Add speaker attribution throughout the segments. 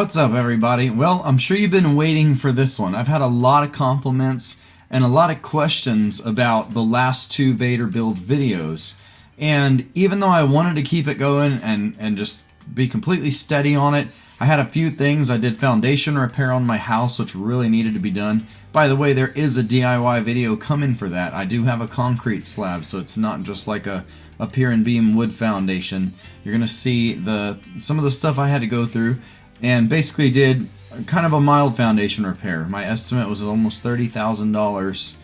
Speaker 1: What's up, everybody? Well, I'm sure you've been waiting for this one. I've had a lot of compliments and a lot of questions about the last two Vaydor build videos. And even though I wanted to keep it going and just be completely steady on it, I had a few things. I did foundation repair on my house, which really needed to be done. By the way, there is a DIY video coming for that. I do have a concrete slab, so it's not just like a pier and beam wood foundation. You're going to see some of the stuff I had to go through. And basically did kind of a mild foundation repair. My estimate was almost $30,000,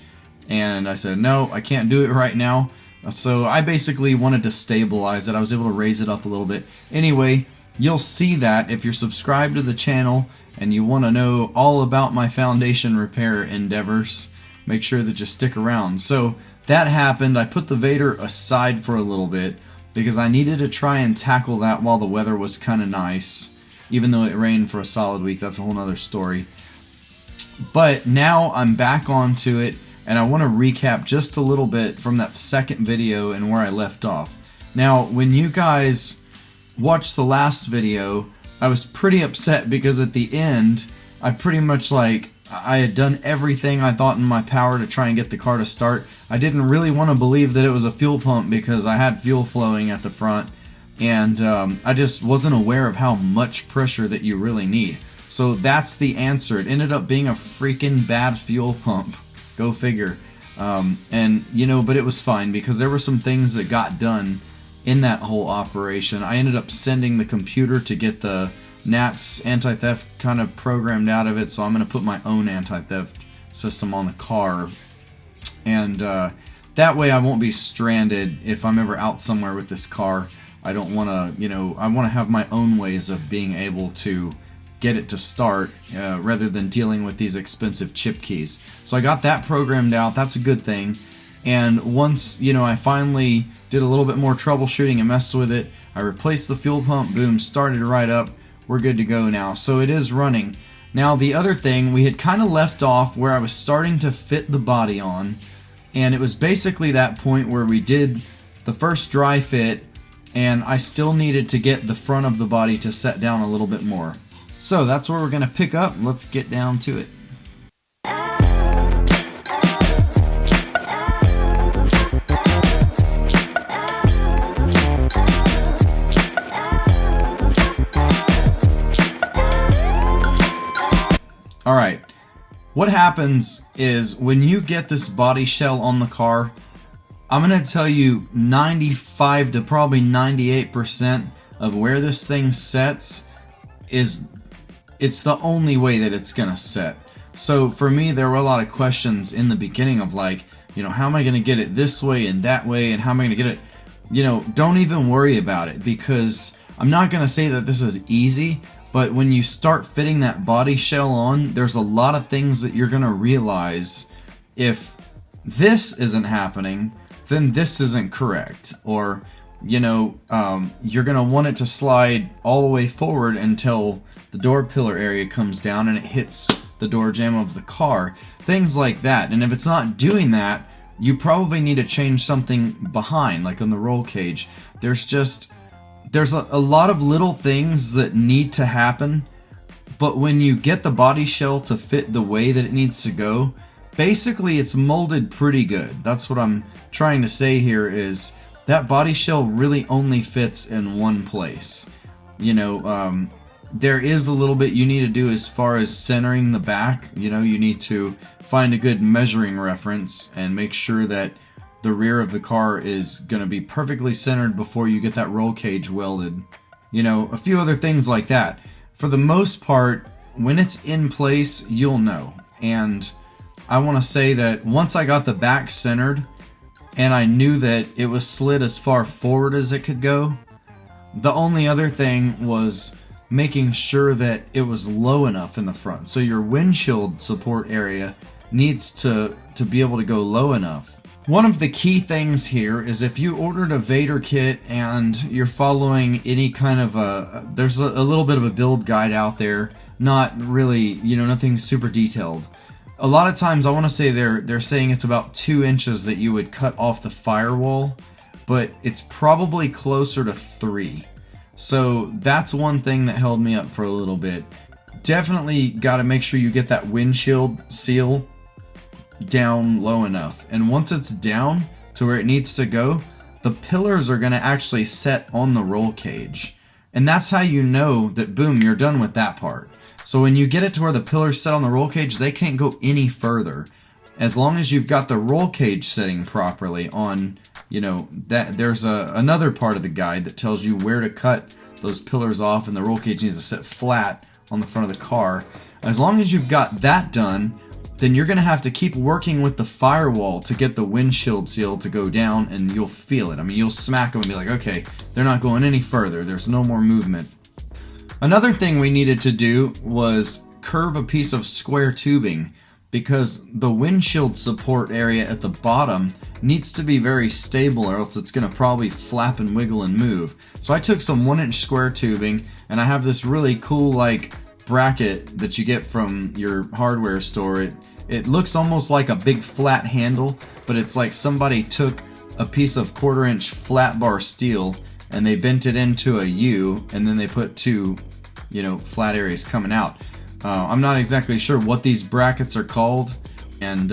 Speaker 1: and I said, no, I can't do it right now. So I basically wanted to stabilize it. I was able to raise it up a little bit. Anyway, you'll see that if you're subscribed to the channel and you want to know all about my foundation repair endeavors, make sure that you stick around. So that happened. I put the Vaydor aside for a little bit because I needed to try and tackle that while the weather was kind of nice. Even though it rained for a solid week, that's a whole nother story. But now I'm back onto it, and I want to recap just a little bit from that second video and where I left off. Now, when you guys watched the last video, I was pretty upset because at the end, I pretty much I had done everything I thought in my power to try and get the car to start. I didn't really want to believe that it was a fuel pump because I had fuel flowing at the front. And I just wasn't aware of how much pressure that you really need. So that's the answer. It ended up being a freaking bad fuel pump. Go figure. And, you know, but it was fine because there were some things that got done in that whole operation. I ended up sending the computer to get the NATS anti-theft kind of programmed out of it. So I'm going to put my own anti-theft system on the car. And that way I won't be stranded if I'm ever out somewhere with this car. I don't want to, you know, I want to have my own ways of being able to get it to start rather than dealing with these expensive chip keys. So I got that programmed out. That's a good thing. And once, you know, I finally did a little bit more troubleshooting and messed with it, I replaced the fuel pump, boom, started right up. We're good to go now. So it is running. Now the other thing, we had kind of left off where I was starting to fit the body on. And it was basically that point where we did the first dry fit, and I still needed to get the front of the body to set down a little bit more. So that's where we're going to pick up. Let's get down to it. Alright, what happens is when you get this body shell on the car, I'm going to tell you 95 to probably 98% of where this thing sets it's the only way that it's going to set. So for me, there were a lot of questions in the beginning of like, you know, how am I going to get it this way and that way, and how am I going to get it? You know, don't even worry about it, because I'm not going to say that this is easy, but when you start fitting that body shell on, there's a lot of things that you're going to realize. If this isn't happening, then this isn't correct. Or, you know, you're going to want it to slide all the way forward until the door pillar area comes down and it hits the door jamb of the car. Things like that. And if it's not doing that, you probably need to change something behind, like on the roll cage. There's a lot of little things that need to happen, but when you get the body shell to fit the way that it needs to go, basically it's molded pretty good. That's what I'm trying to say here, is that body shell really only fits in one place. You know, there is a little bit you need to do as far as centering the back. You know, you need to find a good measuring reference and make sure that the rear of the car is going to be perfectly centered before you get that roll cage welded. You know, a few other things like that. For the most part, when it's in place, you'll know. And I want to say that once I got the back centered and I knew that it was slid as far forward as it could go, the only other thing was making sure that it was low enough in the front. So your windshield support area needs to be able to go low enough. One of the key things here is if you ordered a Vaydor kit and you're following any kind of there's a little bit of a build guide out there, not really, you know, nothing super detailed. A lot of times I want to say they're saying it's about 2 inches that you would cut off the firewall, but it's probably closer to 3. So that's one thing that held me up for a little bit. definitely got to make sure you get that windshield seal down low enough. And once it's down to where it needs to go, the pillars are going to actually set on the roll cage. And that's how you know that, boom, you're done with that part. So when you get it to where the pillars set on the roll cage, they can't go any further. As long as you've got the roll cage setting properly on, you know, that there's another part of the guide that tells you where to cut those pillars off, and the roll cage needs to sit flat on the front of the car. As long as you've got that done, then you're going to have to keep working with the firewall to get the windshield seal to go down, and you'll feel it. I mean, you'll smack them and be like, okay, they're not going any further. There's no more movement. Another thing we needed to do was curve a piece of square tubing, because the windshield support area at the bottom needs to be very stable, or else it's going to probably flap and wiggle and move. So I took some 1-inch square tubing, and I have this really cool like bracket that you get from your hardware store. It looks almost like a big flat handle, but it's like somebody took a piece of 1/4-inch flat bar steel and they bent it into a U, and then they put two, you know, flat areas coming out. I'm not exactly sure what these brackets are called, and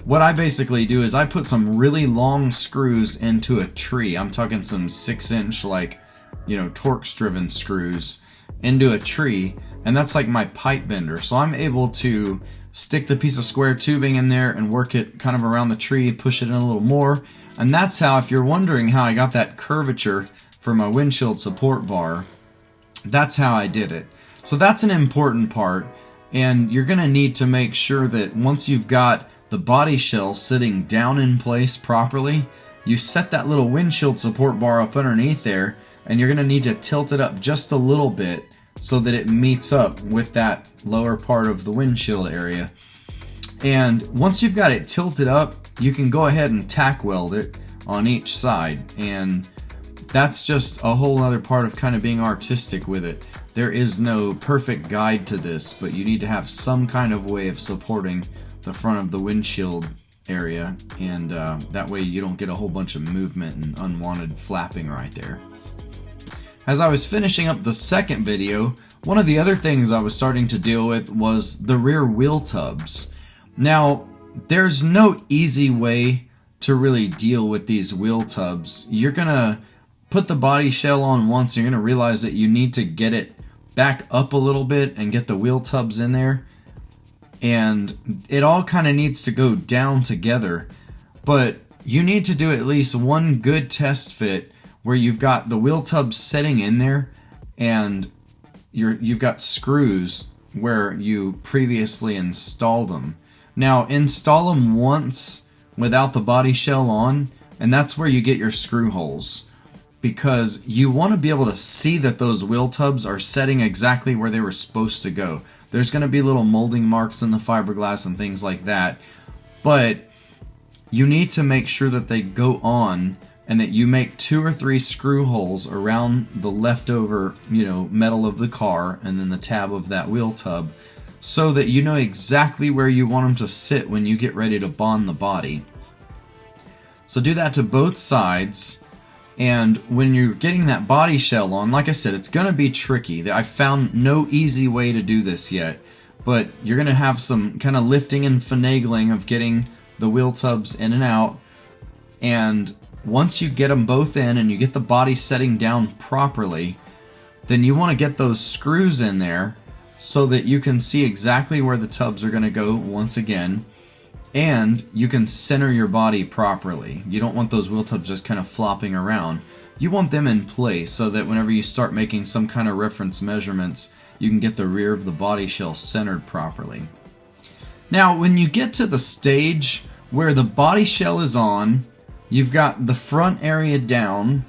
Speaker 1: what I basically do is I put some really long screws into a tree. I'm talking some 6-inch, like, you know, Torx-driven screws into a tree, and that's like my pipe bender. So I'm able to stick the piece of square tubing in there and work it kind of around the tree, push it in a little more, and that's how, if you're wondering how I got that curvature for my windshield support bar, that's how I did it. So that's an important part, and you're going to need to make sure that once you've got the body shell sitting down in place properly, you set that little windshield support bar up underneath there, and you're going to need to tilt it up just a little bit so that it meets up with that lower part of the windshield area. And once you've got it tilted up, you can go ahead and tack weld it on each side, and that's just a whole other part of kind of being artistic with it. There is no perfect guide to this, but you need to have some kind of way of supporting the front of the windshield area, and that way you don't get a whole bunch of movement and unwanted flapping right there. As I was finishing up the second video, one of the other things I was starting to deal with was the rear wheel tubs. Now, there's no easy way to really deal with these wheel tubs. You're gonna put the body shell on once, and you're gonna realize that you need to get it back up a little bit and get the wheel tubs in there, and it all kind of needs to go down together. But you need to do at least one good test fit where you've got the wheel tubs setting in there, and you've got screws where you previously installed them. Now install them once without the body shell on, and that's where you get your screw holes, because you want to be able to see that those wheel tubs are setting exactly where they were supposed to go. There's going to be little molding marks in the fiberglass and things like that, but you need to make sure that they go on, and that you make 2 or 3 screw holes around the leftover, you know, metal of the car and then the tab of that wheel tub, so that you know exactly where you want them to sit when you get ready to bond the body. So do that to both sides. And when you're getting that body shell on, like I said, it's going to be tricky. I found no easy way to do this yet, but you're going to have some kind of lifting and finagling of getting the wheel tubs in and out. And once you get them both in and you get the body setting down properly, then you want to get those screws in there so that you can see exactly where the tubs are going to go once again. And you can center your body properly. You don't want those wheel tubs just kind of flopping around. You want them in place so that whenever you start making some kind of reference measurements, you can get the rear of the body shell centered properly. Now, when you get to the stage where the body shell is on, you've got the front area down,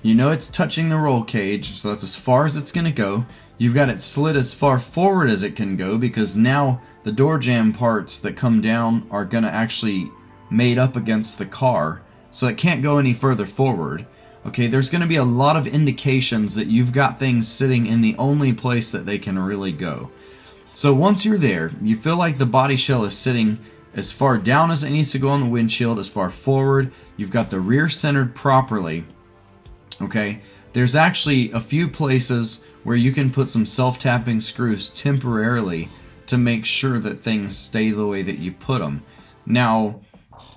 Speaker 1: you know it's touching the roll cage, so that's as far as it's going to go. You've got it slid as far forward as it can go, because now the door jamb parts that come down are going to actually mate up against the car, so it can't go any further forward. Okay, there's going to be a lot of indications that you've got things sitting in the only place that they can really go. So once you're there, you feel like the body shell is sitting as far down as it needs to go on the windshield, as far forward, you've got the rear centered properly. Okay, there's actually a few places where you can put some self-tapping screws temporarily to make sure that things stay the way that you put them. Now,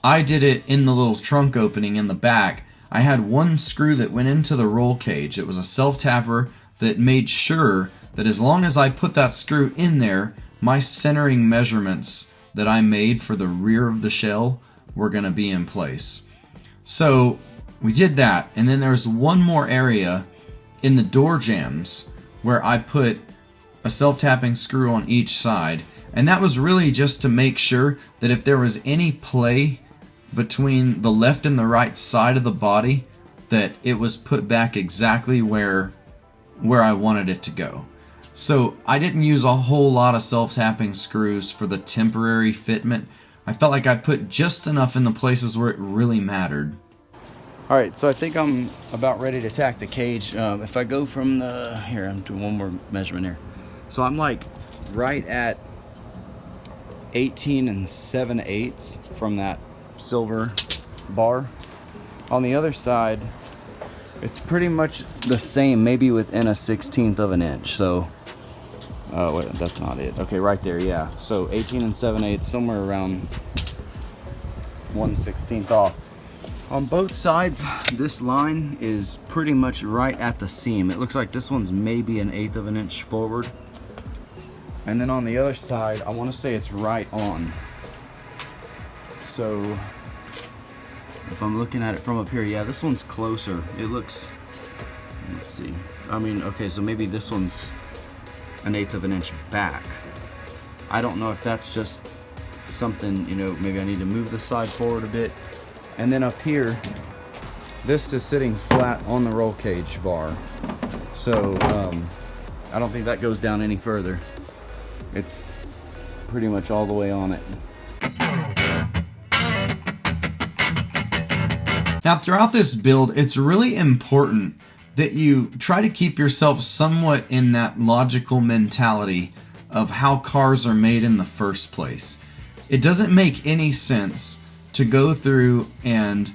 Speaker 1: I did it in the little trunk opening in the back. I had one screw that went into the roll cage. It was a self-tapper that made sure that as long as I put that screw in there, my centering measurements that I made for the rear of the shell were going to be in place. So we did that, and then there's one more area in the door jambs where I put a self-tapping screw on each side, and that was really just to make sure that if there was any play between the left and the right side of the body, that it was put back exactly where I wanted it to go. So I didn't use a whole lot of self-tapping screws for the temporary fitment. I felt like I put just enough in the places where it really mattered.
Speaker 2: Alright, so I think I'm about ready to tack the cage. If I go from the... Here, I'm doing one more measurement here. So I'm like right at 18 7/8 from that silver bar. On the other side, it's pretty much the same, maybe within a 1/16 of an inch. So, wait, that's not it. Okay, right there, yeah. So 18 7/8, somewhere around 1/16 off. On both sides, this line is pretty much right at the seam. It looks like this one's maybe 1/8 of an inch forward. And then on the other side, I want to say it's right on. So if I'm looking at it from up here, yeah, this one's closer. It looks, let's see. I mean, okay, so maybe this one's 1/8 of an inch back. I don't know if that's just something, you know, maybe I need to move the side forward a bit. And then up here, this is sitting flat on the roll cage bar. So I don't think that goes down any further. It's pretty much all the way on it.
Speaker 1: Now, throughout this build, it's really important that you try to keep yourself somewhat in that logical mentality of how cars are made in the first place. It doesn't make any sense to go through and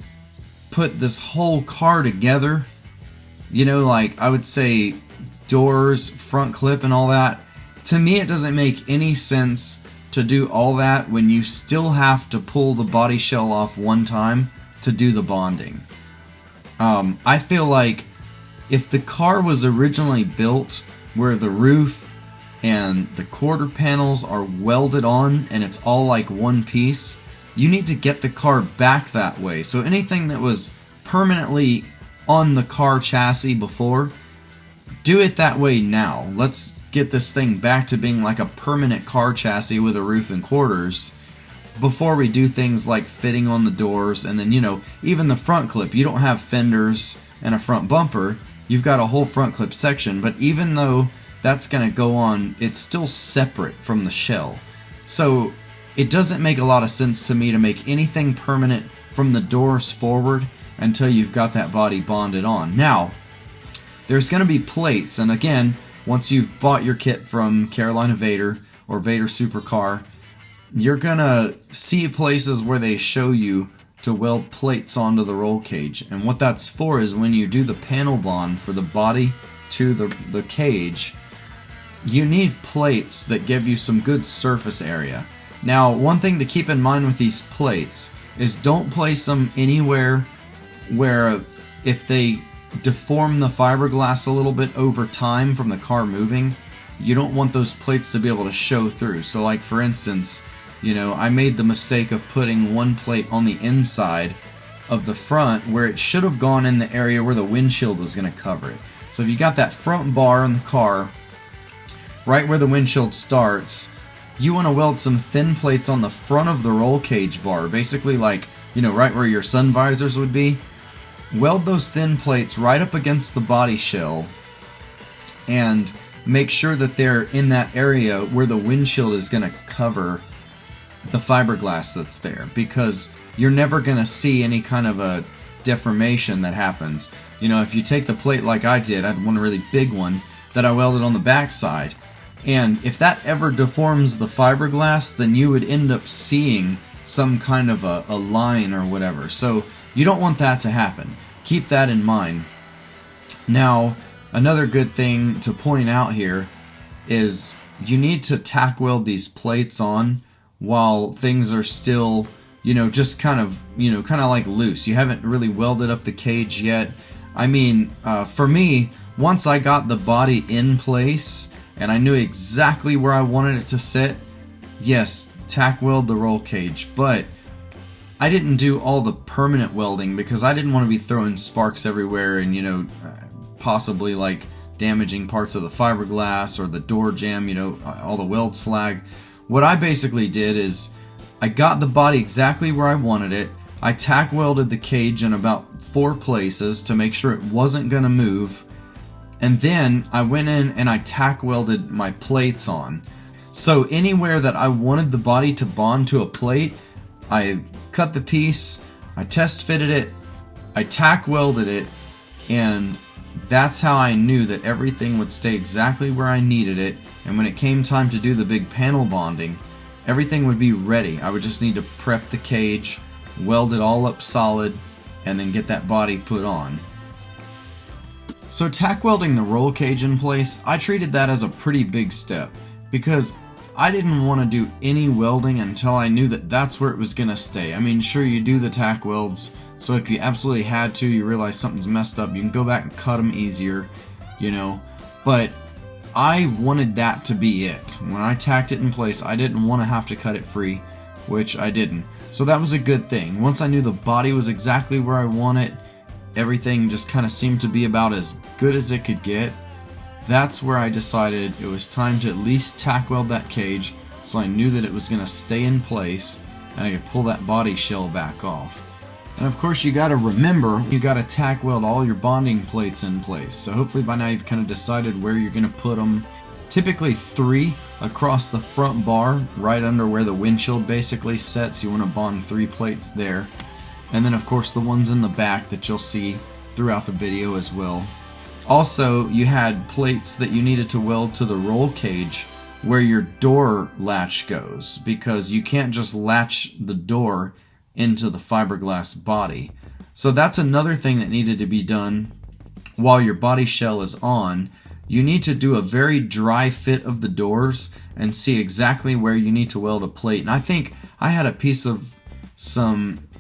Speaker 1: put this whole car together, you know, like I would say doors, front clip and all that. To me, it doesn't make any sense to do all that when you still have to pull the body shell off one time to do the bonding. I feel like if the car was originally built where the roof and the quarter panels are welded on and it's all like one piece, you need to get the car back that way. So anything that was permanently on the car chassis before, do it that way now. Let's get this thing back to being like a permanent car chassis with a roof and quarters before we do things like fitting on the doors. And then, you know, even the front clip, you don't have fenders and a front bumper, you've got a whole front clip section, but even though that's going to go on, it's still separate from the shell. So it doesn't make a lot of sense to me to make anything permanent from the doors forward until you've got that body bonded on. Now, there's going to be plates, and again, once you've bought your kit from Carolina Vaydor or Vaydor Supercar, you're going to see places where they show you to weld plates onto the roll cage. And what that's for is when you do the panel bond for the body to the cage, you need plates that give you some good surface area. Now, one thing to keep in mind with these plates is don't place them anywhere where if they deform the fiberglass a little bit over time from the car moving, you don't want those plates to be able to show through. So like for instance, you know, I made the mistake of putting one plate on the inside of the front where it should have gone in the area where the windshield was going to cover it. So if you got that front bar in the car right where the windshield starts, you want to weld some thin plates on the front of the roll cage bar, basically like, you know, right where your sun visors would be. Weld those thin plates right up against the body shell and make sure that they're in that area where the windshield is going to cover the fiberglass that's there, because you're never going to see any kind of a deformation that happens. You know, if you take the plate like I did, I had one really big one that I welded on the back side, and if that ever deforms the fiberglass, then you would end up seeing some kind of a line or whatever. So you don't want that to happen. Keep that in mind. Now, another good thing to point out here is you need to tack weld these plates on while things are still, just kind of like loose. You haven't really welded up the cage yet. I mean, for me, once I got the body in place and I knew exactly where I wanted it to sit, yes, tack weld the roll cage, but I didn't do all the permanent welding because I didn't want to be throwing sparks everywhere and, possibly like damaging parts of the fiberglass or the door jamb, all the weld slag. What I basically did is I got the body exactly where I wanted it. I tack welded the cage in about 4 places to make sure it wasn't going to move. And then I went in and I tack welded my plates on. So anywhere that I wanted the body to bond to a plate, I cut the piece, I test fitted it, I tack welded it, and that's how I knew that everything would stay exactly where I needed it. And when it came time to do the big panel bonding, everything would be ready. I would just need to prep the cage, weld it all up solid, and then get that body put on. So tack welding the roll cage in place, I treated that as a pretty big step because I didn't want to do any welding until I knew that that's where it was going to stay. I mean, sure, you do the tack welds, so if you absolutely had to, you realize something's messed up, you can go back and cut them easier, but I wanted that to be it. When I tacked it in place, I didn't want to have to cut it free, which I didn't. So that was a good thing. Once I knew the body was exactly where I want it, everything just kind of seemed to be about as good as it could get. That's where I decided it was time to at least tack weld that cage so I knew that it was going to stay in place and I could pull that body shell back off. And of course you got to remember, you got to tack weld all your bonding plates in place. So hopefully by now you've kind of decided where you're going to put them. Typically 3 across the front bar, right under where the windshield basically sits. You want to bond 3 plates there. And then of course the ones in the back that you'll see throughout the video as well. Also, you had plates that you needed to weld to the roll cage where your door latch goes, because you can't just latch the door into the fiberglass body. So that's another thing that needed to be done while your body shell is on. You need to do a very dry fit of the doors and see exactly where you need to weld a plate. And I think I had a piece of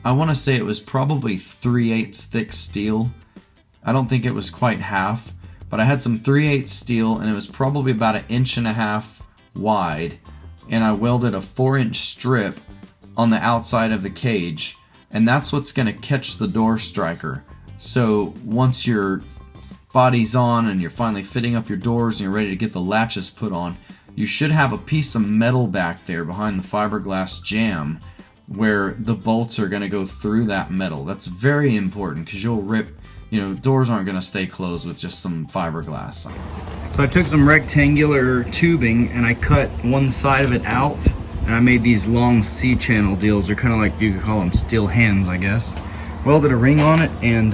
Speaker 1: I want to say it was probably 3/8 thick steel. I don't think it was quite half, but I had some 3/8 steel and it was probably about 1.5 inches wide, and I welded a 4-inch strip on the outside of the cage, and that's what's going to catch the door striker. So once your body's on and you're finally fitting up your doors and you're ready to get the latches put on, you should have a piece of metal back there behind the fiberglass jamb where the bolts are going to go through that metal. That's very important because you'll rip, doors aren't going to stay closed with just some fiberglass. So I took some rectangular tubing and I cut one side of it out, and I made these long C-channel deals. They're kind of like, you could call them steel hands, I guess. Welded a ring on it and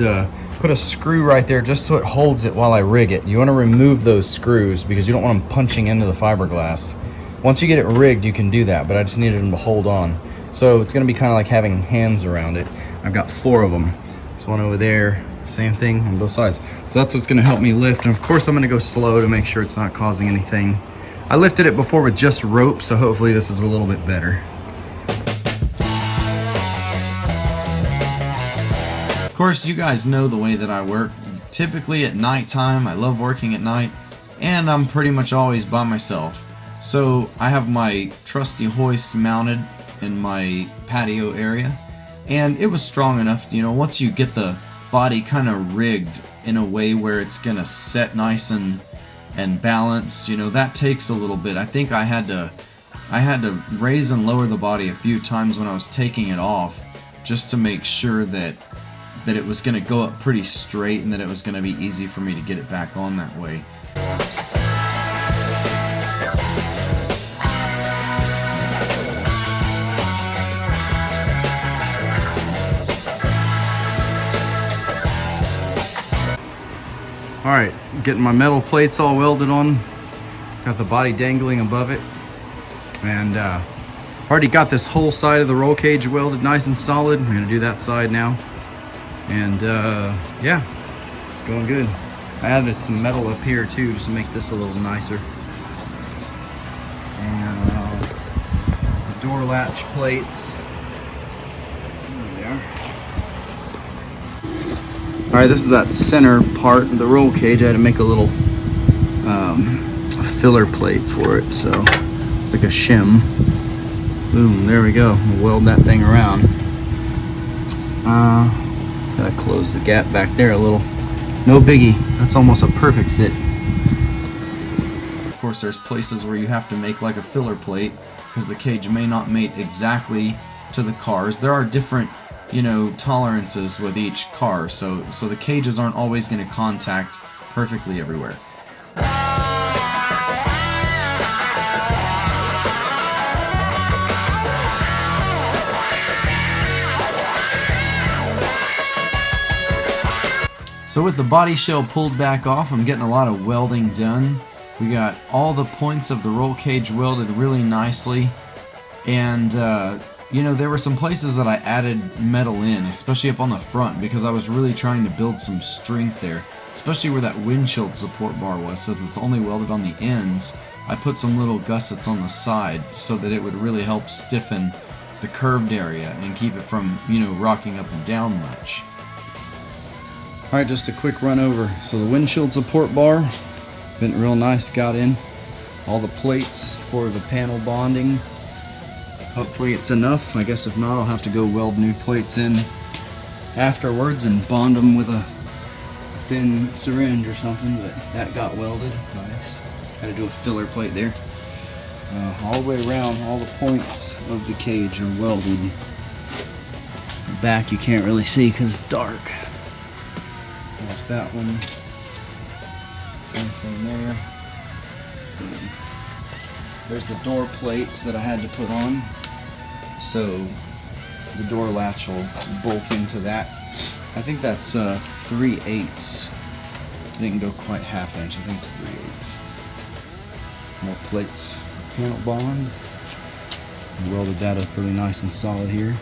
Speaker 1: put a screw right there just so it holds it while I rig it. You want to remove those screws because you don't want them punching into the fiberglass. Once you get it rigged, you can do that, but I just needed them to hold on. So it's going to be kind of like having hands around it. I've got 4 of them. There's one over there, same thing on both sides. So that's what's going to help me lift. And of course I'm going to go slow to make sure it's not causing anything. I lifted it before with just rope, so hopefully this is a little bit better. Of course, you guys know the way that I work. Typically at nighttime, I love working at night, and I'm pretty much always by myself. So I have my trusty hoist mounted in my patio area, and it was strong enough, once you get the body kind of rigged in a way where it's gonna set nice and balanced, that takes a little bit. I think I had to raise and lower the body a few times when I was taking it off, just to make sure that it was gonna go up pretty straight and that it was gonna be easy for me to get it back on that way. Alright, getting my metal plates all welded on. Got the body dangling above it. And already got this whole side of the roll cage welded nice and solid. I'm going to do that side now. And yeah, it's going good.
Speaker 2: I added some metal up here too, just to make this a little nicer. And the door latch plates. There they are. Alright, this is that center part of the roll cage. I had to make a little filler plate for it, so like a shim. Boom, there we go. We'll weld that thing around. Gotta close the gap back there a little. No biggie. That's almost a perfect fit.
Speaker 1: Of course, there's places where you have to make like a filler plate because the cage may not mate exactly to the cars. There are different, you know, tolerances with each car, so the cages aren't always going to contact perfectly everywhere. So with the body shell pulled back off, I'm getting a lot of welding done. We got all the points of the roll cage welded really nicely, and you know, there were some places that I added metal in, especially up on the front, because I was really trying to build some strength there, especially where that windshield support bar was. Since it's only welded on the ends, I put some little gussets on the side so that it would really help stiffen the curved area and keep it from, you know, rocking up and down much.
Speaker 2: Alright, just a quick run over. So the windshield support bar, been real nice, got in all the plates for the panel bonding. Hopefully it's enough. I guess if not, I'll have to go weld new plates in afterwards and bond them with a thin syringe or something, but that got welded. Nice. Had to do a filler plate there. All the way around, all the points of the cage are welded. The back you can't really see because it's dark. There's that one. Same thing there. There's the door plates that I had to put on, so the door latch will bolt into that. I think that's 3/8. Didn't go quite ½ inch. I think it's 3/8. More plates. Panel bond. Welded that up really nice and solid here.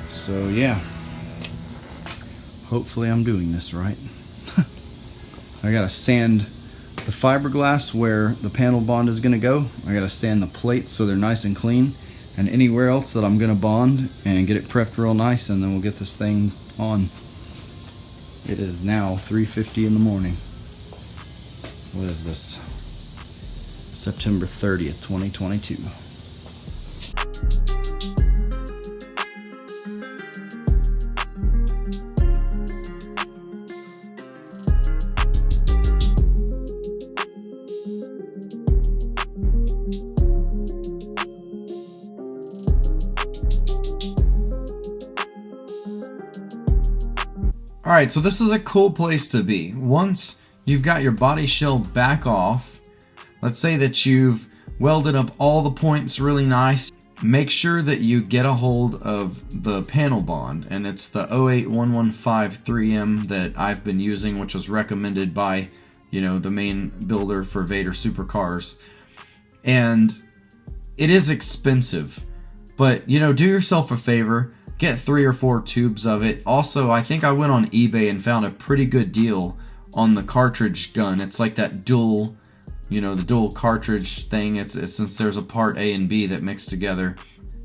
Speaker 2: So yeah. Hopefully I'm doing this right. I gotta sand the fiberglass where the panel bond is gonna go. I gotta sand the plates so they're nice and clean, and anywhere else that I'm gonna bond and get it prepped real nice, and then we'll get this thing on. It is now 3:50 in the morning. What is this? September 30th, 2022.
Speaker 1: Alright, so this is a cool place to be. Once you've got your body shell back off, let's say that you've welded up all the points really nice, make sure that you get a hold of the panel bond, and it's the 08115 3M that I've been using, which was recommended by, you know, the main builder for Vaydor Supercars. And it is expensive, but, you know, do yourself a favor. Get 3 or 4 tubes of it. Also, I think I went on eBay and found a pretty good deal on the cartridge gun. It's like that dual, you know, the dual cartridge thing. It's since there's a part A and B that mix together.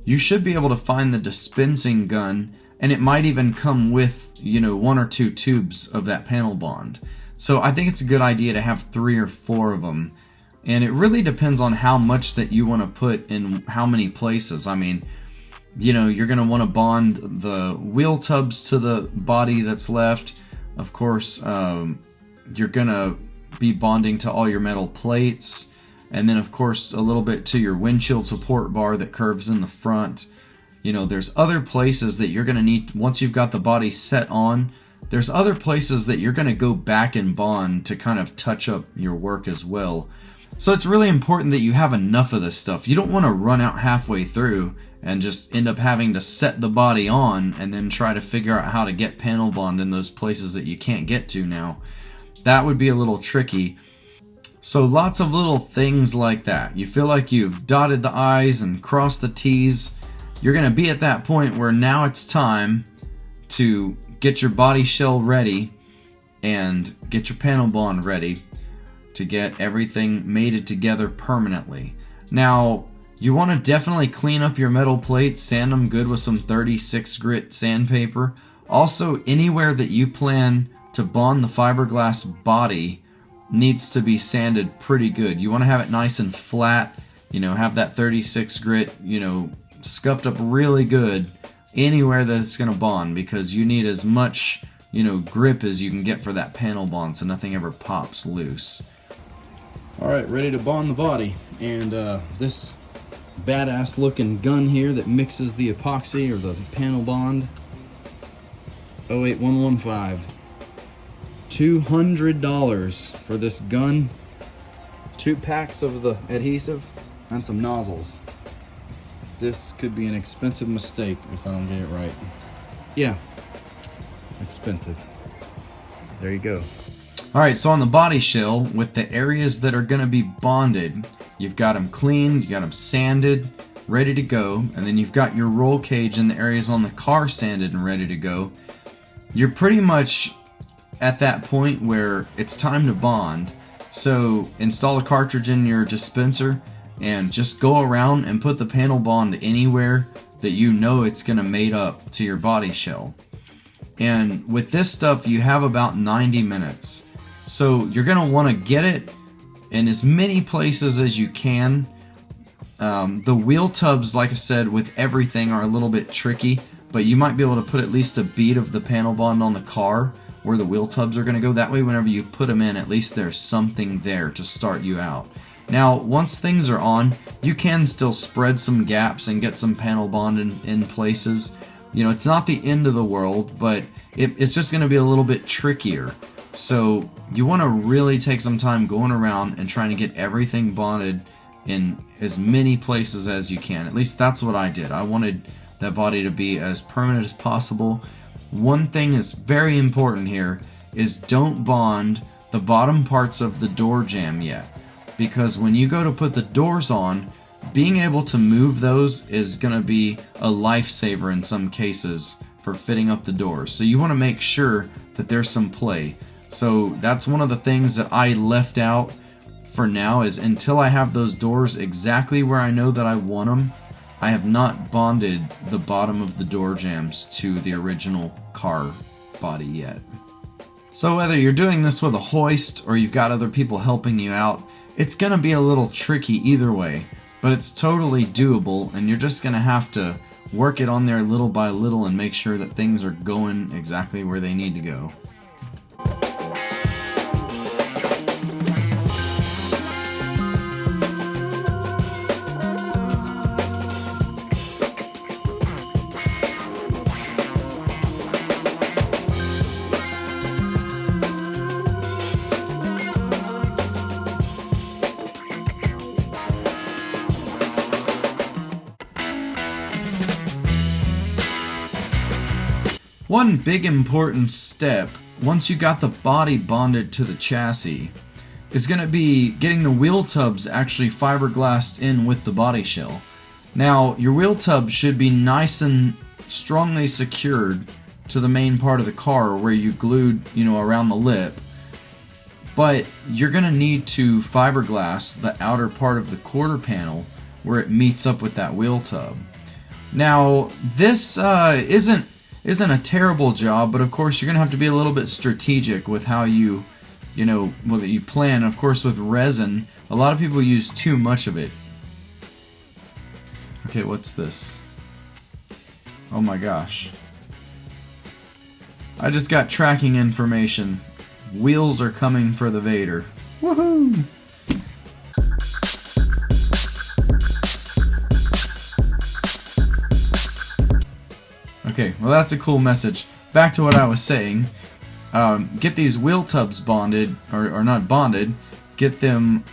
Speaker 1: You should be able to find the dispensing gun, and it might even come with, you know, 1 or 2 tubes of that panel bond. So I think it's a good idea to have 3 or 4 of them. And it really depends on how much that you want to put in how many places. I mean, you know, you're going to want to bond the wheel tubs to the body that's left. Of course, you're going to be bonding to all your metal plates. And then, of course, a little bit to your windshield support bar that curves in the front. You know, there's other places that you're going to need, once you've got the body set on, there's other places that you're going to go back and bond to kind of touch up your work as well. So it's really important that you have enough of this stuff. You don't want to run out halfway through and just end up having to set the body on and then try to figure out how to get panel bond in those places that you can't get to now. That would be a little tricky. So lots of little things like that. You feel like you've dotted the I's and crossed the T's. You're going to be at that point where now it's time to get your body shell ready and get your panel bond ready to get everything mated together permanently. Now, you want to definitely clean up your metal plates, sand them good with some 36 grit sandpaper. Also, anywhere that you plan to bond the fiberglass body needs to be sanded pretty good. You want to have it nice and flat, have that 36 grit, scuffed up really good anywhere that it's going to bond, because you need as much, grip as you can get for that panel bond so nothing ever pops loose. Alright, ready to bond the body, and this badass looking gun here that mixes the epoxy or the panel bond, 08115. $200 for this gun, 2 packs of the adhesive, and some nozzles. This could be an expensive mistake if I don't get it right. Yeah, expensive. There you go. Alright, so on the body shell, with the areas that are going to be bonded, you've got them cleaned, you got them sanded, ready to go, and then you've got your roll cage in the areas on the car sanded and ready to go. You're pretty much at that point where it's time to bond. So install a cartridge in your dispenser and just go around and put the panel bond anywhere that you know it's going to mate up to your body shell. And with this stuff, you have about 90 minutes. So you're going to want to get it in as many places as you can. The wheel tubs, like I said, with everything are a little bit tricky, but you might be able to put at least a bead of the panel bond on the car where the wheel tubs are going to go. That way, whenever you put them in, at least there's something there to start you out. Now, once things are on, you can still spread some gaps and get some panel bond in places. It's not the end of the world, but it's just going to be a little bit trickier. So you want to really take some time going around and trying to get everything bonded in as many places as you can. At least that's what I did. I wanted that body to be as permanent as possible. One thing is very important here is don't bond the bottom parts of the door jamb yet, because when you go to put the doors on, being able to move those is going to be a lifesaver in some cases for fitting up the doors. So you want to make sure that there's some play. So that's one of the things that I left out for now, is until I have those doors exactly where I know that I want them, I have not bonded the bottom of the door jambs to the original car body yet. So whether you're doing this with a hoist or you've got other people helping you out, it's going to be a little tricky either way, but it's totally doable, and you're just going to have to work it on there little by little and make sure that things are going exactly where they need to go. One big important step, once you got the body bonded to the chassis, is going to be getting the wheel tubs actually fiberglassed in with the body shell. Now, your wheel tub should be nice and strongly secured to the main part of the car where you glued, around the lip. But you're going to need to fiberglass the outer part of the quarter panel where it meets up with that wheel tub. Now, this isn't a terrible job, but of course you're going to have to be a little bit strategic with how you plan. Of course, with resin, a lot of people use too much of it. Okay, what's this? Oh my gosh. I just got tracking information. Wheels are coming for the Vaydor. Woohoo! Okay, well that's a cool message. Back to what I was saying. Get these wheel tubs bonded, or not bonded, get them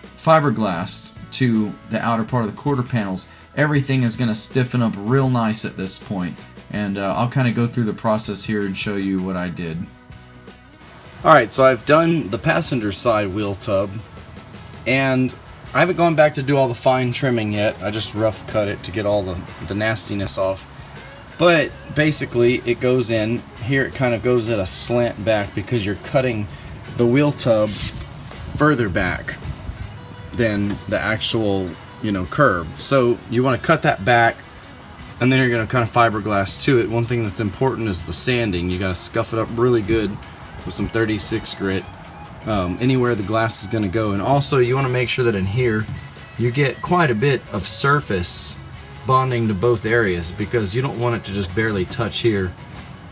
Speaker 1: fiberglassed to the outer part of the quarter panels. Everything is going to stiffen up real nice at this point, and I'll kind of go through the process here and show you what I did. Alright, so I've done the passenger side wheel tub, and I haven't gone back to do all the fine trimming yet. I just rough cut it to get all the nastiness off.
Speaker 2: But basically it goes in here. It kind of goes at a slant back because you're cutting the wheel tub further back than the actual, you know, curve. So you want to cut that back, and then you're going to kind of fiberglass to it. One thing that's important is the sanding. You got to scuff it up really good with some 36 grit anywhere the glass is going to go. And also you want to make sure that in here you get quite a bit of surface bonding to both areas, because you don't want it to just barely touch here.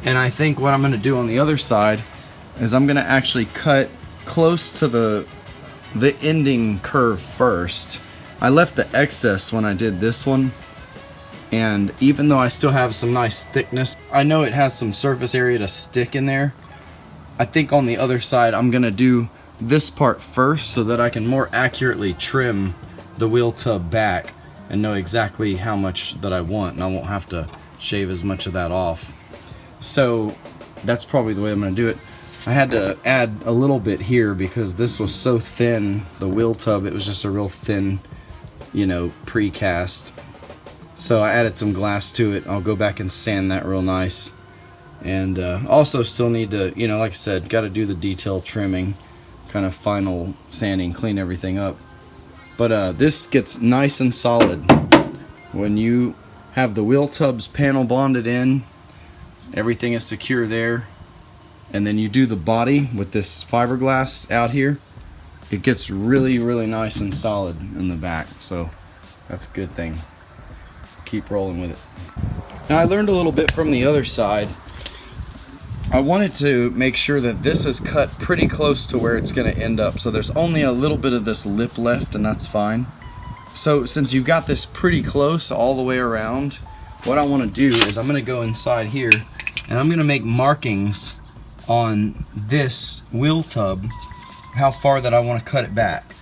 Speaker 2: And I think what I'm going to do on the other side is I'm going to actually cut close to the ending curve first. I left the excess when I did this one, and even though I still have some nice thickness, I know it has some surface area to stick in there. I think on the other side I'm going to do this part first so that I can more accurately trim the wheel tub back and know exactly how much that I want, and I won't have to shave as much of that off. So that's probably the way I'm going to do it. I had to add a little bit here because this was so thin, the wheel tub, it was just a real thin, you know, precast. So I added some glass to it. I'll go back and sand that real nice. And also still need to, you know, like I said, got to do the detail trimming, kind of final sanding, clean everything up. But this gets nice and solid when you have the wheel tubs panel bonded in. Everything is secure there, and then you do the body with this fiberglass out here. It gets really, really nice and solid in the back, so that's a good thing. Keep rolling with it. Now I learned a little bit from the other side. I wanted to make sure that this is cut pretty close to where it's going to end up, so there's only a little bit of this lip left, and that's fine. So since you've got this pretty close all the way around, what I want to do is I'm going to go inside here and I'm going to make markings on this wheel tub, how far that I want to cut it back.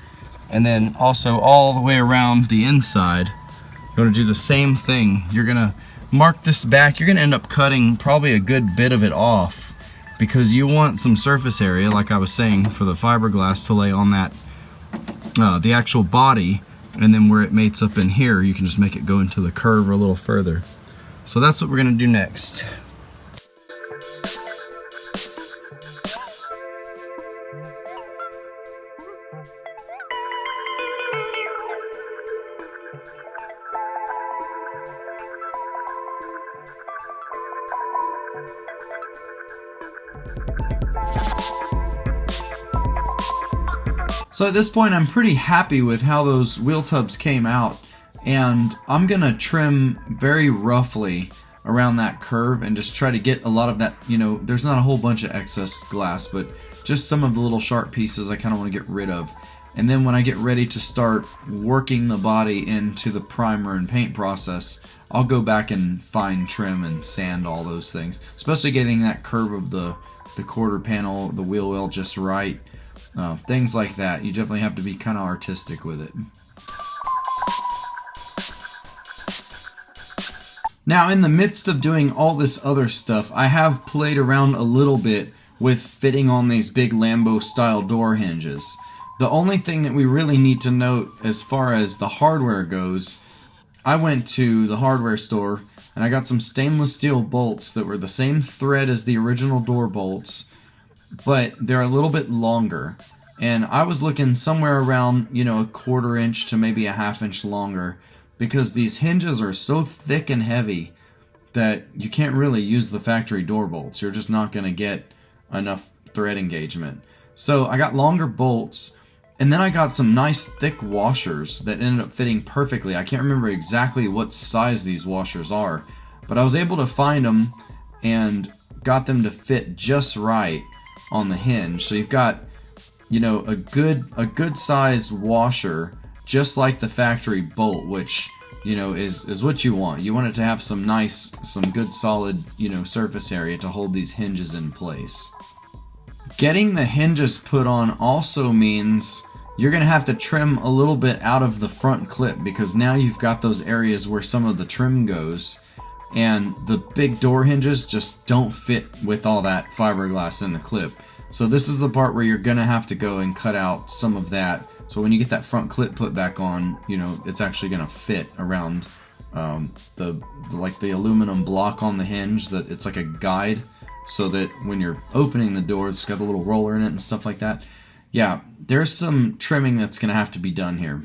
Speaker 2: And then also all the way around the inside, you want to do the same thing. You're going to mark this back. You're going to end up cutting probably a good bit of it off because you want some surface area, like I was saying, for the fiberglass to lay on that, the actual body, and then where it mates up in here, you can just make it go into the curve a little further. So that's what we're going to do next.
Speaker 1: So at this point I'm pretty happy with how those wheel tubs came out, and I'm gonna trim very roughly around that curve and just try to get a lot of that, you know, there's not a whole bunch of excess glass, but just some of the little sharp pieces I kind of want to get rid of. And then when I get ready to start working the body into the primer and paint process, I'll go back and fine trim and sand all those things, especially getting that curve of the quarter panel, the wheel well just right. Things like that. You definitely have to be kind of artistic with it. Now, in the midst of doing all this other stuff, I have played around a little bit with fitting on these big Lambo style door hinges. The only thing that we really need to note as far as the hardware goes, I went to the hardware store and I got some stainless steel bolts that were the same thread as the original door bolts, but they're a little bit longer. And I was looking somewhere around, you know, a 1/4 inch to maybe a 1/2 inch longer, because these hinges are so thick and heavy that you can't really use the factory door bolts. You're just not going to get enough thread engagement. So I got longer bolts, and then I got some nice thick washers that ended up fitting perfectly. I can't remember exactly what size these washers are, but I was able to find them and got them to fit just right on the hinge. So you've got, you know, a good size washer, just like the factory bolt, which, you know, is what you want. You want it to have some good solid, you know, surface area to hold these hinges in place. Getting the hinges put on also means you're going to have to trim a little bit out of the front clip, because now you've got those areas where some of the trim goes, and the big door hinges just don't fit with all that fiberglass in the clip. So this is the part where you're going to have to go and cut out some of that. So when you get that front clip put back on, you know, it's actually going to fit around like the aluminum block on the hinge, that it's like a guide, so that when you're opening the door, it's got a little roller in it and stuff like that. Yeah, there's some trimming that's going to have to be done here.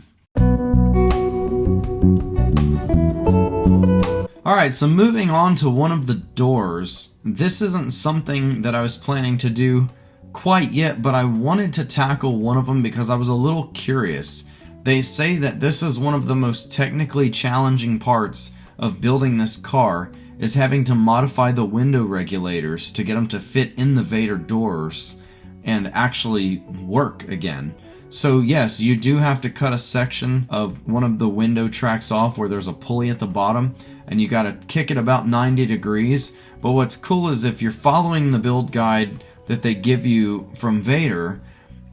Speaker 1: Alright, so moving on to one of the doors. This isn't something that I was planning to do quite yet, but I wanted to tackle one of them because I was a little curious. They say that this is one of the most technically challenging parts of building this car, is having to modify the window regulators to get them to fit in the Vaydor doors and actually work again. So yes, you do have to cut a section of one of the window tracks off where there's a pulley at the bottom, and you got to kick it about 90 degrees. But what's cool is if you're following the build guide that they give you from Vaydor,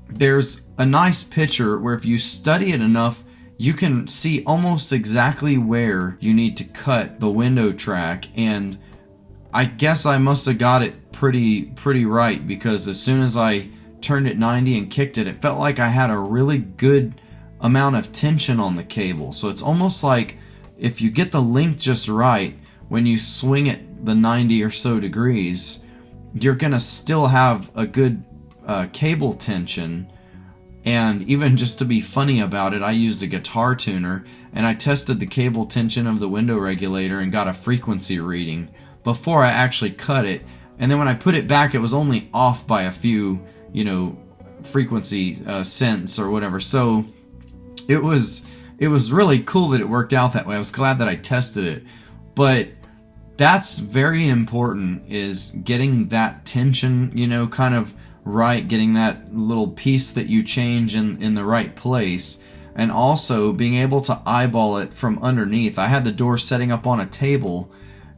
Speaker 1: there's a nice picture where if you study it enough, you can see almost exactly where you need to cut the window track. And I guess I must have got it pretty right, because as soon as I turned it 90 and kicked it, it felt like I had a really good amount of tension on the cable. So it's almost like if you get the length just right, when you swing it the 90 or so degrees, you're gonna still have a good cable tension. And even just to be funny about it, I used a guitar tuner and I tested the cable tension of the window regulator and got a frequency reading before I actually cut it. And then when I put it back, it was only off by a few, frequency cents or whatever. So it was really cool that it worked out that way. I was glad that I tested it. But that's very important, is getting that tension, kind of right, getting that little piece that you change in the right place, and also being able to eyeball it from underneath. I had the door setting up on a table,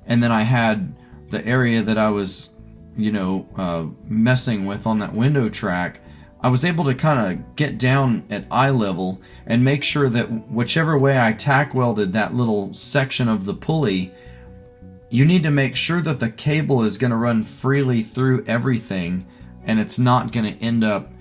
Speaker 1: and then I had the area that I was, messing with on that window track. I was able to kind of get down at eye level and make sure that whichever way I tack welded that little section of the pulley, you need to make sure that the cable is going to run freely through everything and it's not going to end up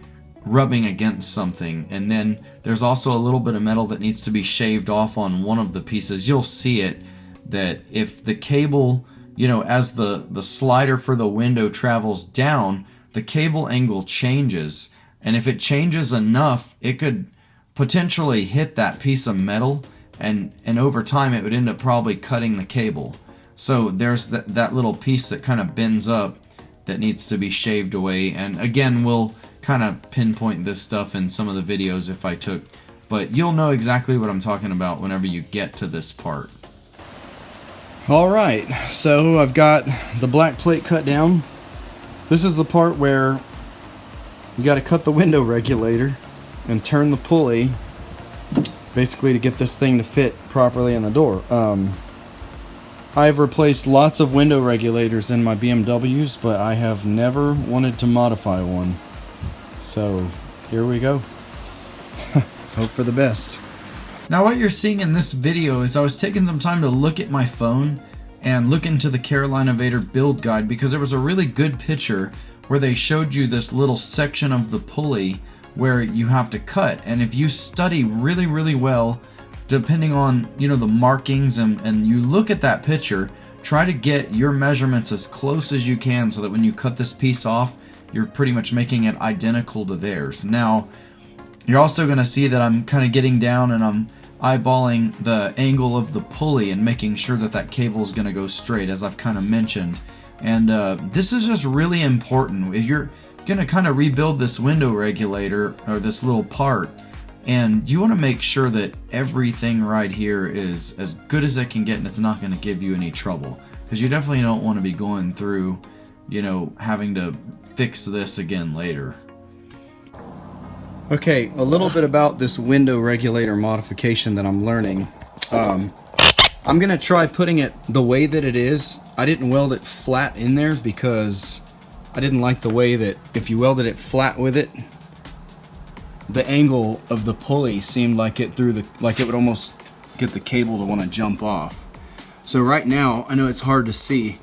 Speaker 1: rubbing against something. And then there's also a little bit of metal that needs to be shaved off on one of the pieces. You'll see it, that if the cable, as the slider for the window travels down, the cable angle changes. And if it changes enough, it could potentially hit that piece of metal, and over time it would end up probably cutting the cable. So there's that little piece that kind of bends up that needs to be shaved away. And again, we'll kind of pinpoint this stuff in some of the videos if I took, but you'll know exactly what I'm talking about whenever you get to this part. Alright, so I've got the black plate cut down. This is the part where you got to cut the window regulator and turn the pulley, basically to get this thing to fit properly in the door. I've replaced lots of window regulators in my BMWs, but I have never wanted to modify one. So here we go. Let's hope for the best. Now what you're seeing in this video is I was taking some time to look at my phone and look into the Carolina Vaydor build guide, because there was a really good picture where they showed you this little section of the pulley where you have to cut. And if you study really, really well, depending on, the markings, and you look at that picture, try to get your measurements as close as you can so that when you cut this piece off, you're pretty much making it identical to theirs. Now, you're also going to see that I'm kind of getting down and I'm eyeballing the angle of the pulley and making sure that that cable is going to go straight, as I've kind of mentioned. And this is just really important. If you're going to kind of rebuild this window regulator, or this little part, and you want to make sure that everything right here is as good as it can get and it's not going to give you any trouble, because you definitely don't want to be going through, having to fix this again later. Okay, a little bit about this window regulator modification that I'm learning. I'm going to try putting it the way that it is. I didn't weld it flat in there because I didn't like the way that if you welded it flat with it, the angle of the pulley seemed like it would almost get the cable to want to jump off. So right now, I know it's hard to see,